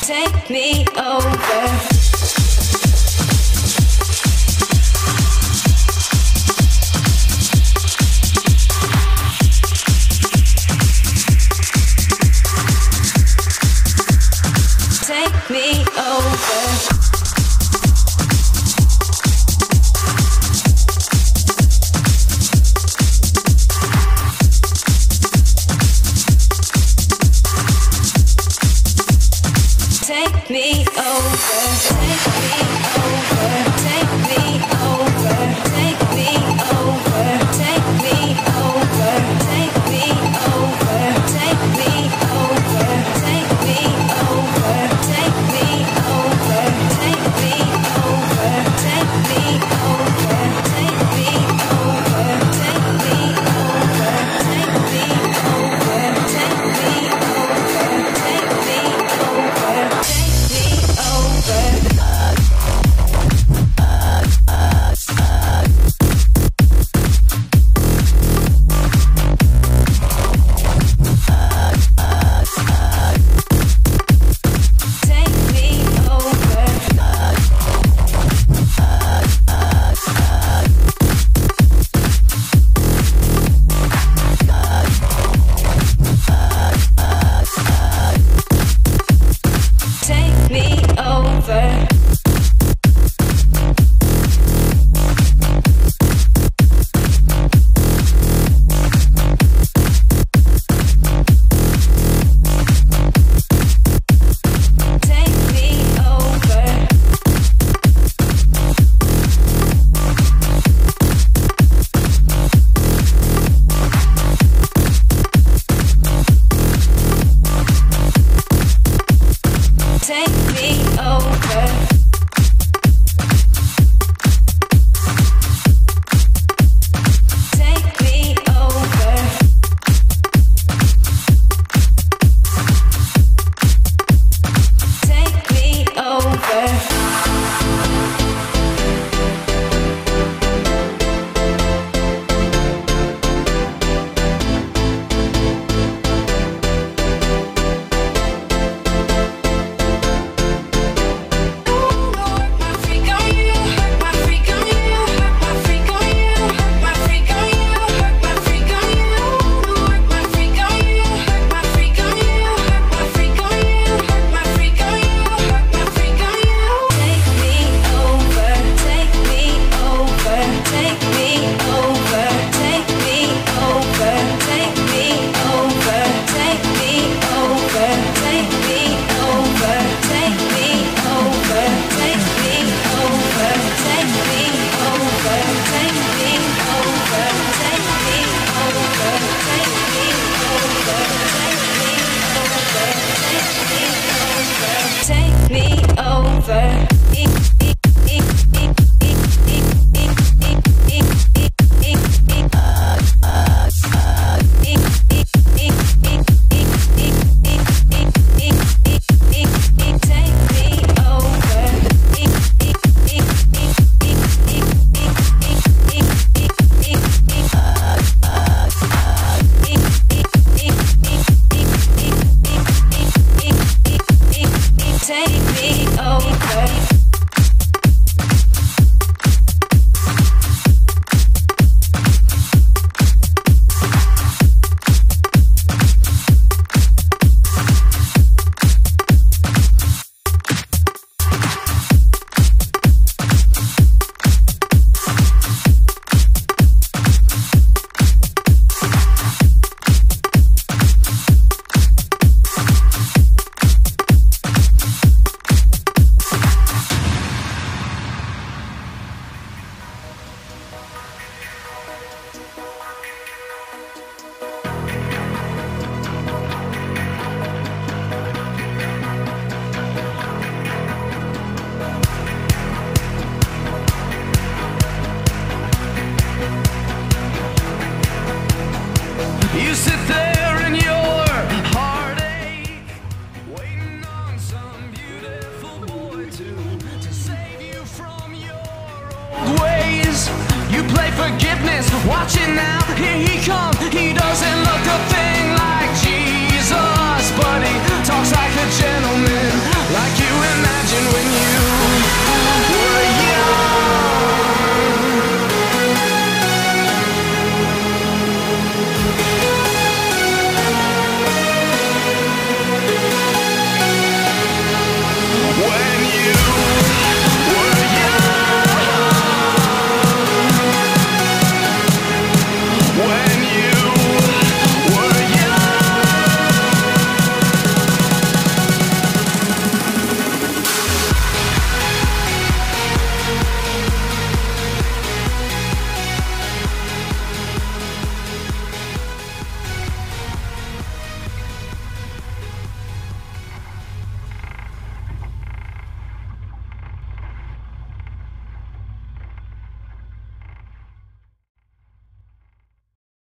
Take me over. Take me over. Take me over, take me over, take me over, take me over, take me over, take me over, take me over, take me over, take me over, take me over, take me over, take me over, take me over, take me over, take me over, take me over. Take me over. forgiveness. Watching now, here he comes. He doesn't look a thing like Jesus, but he talks like a gentleman, like you imagine when you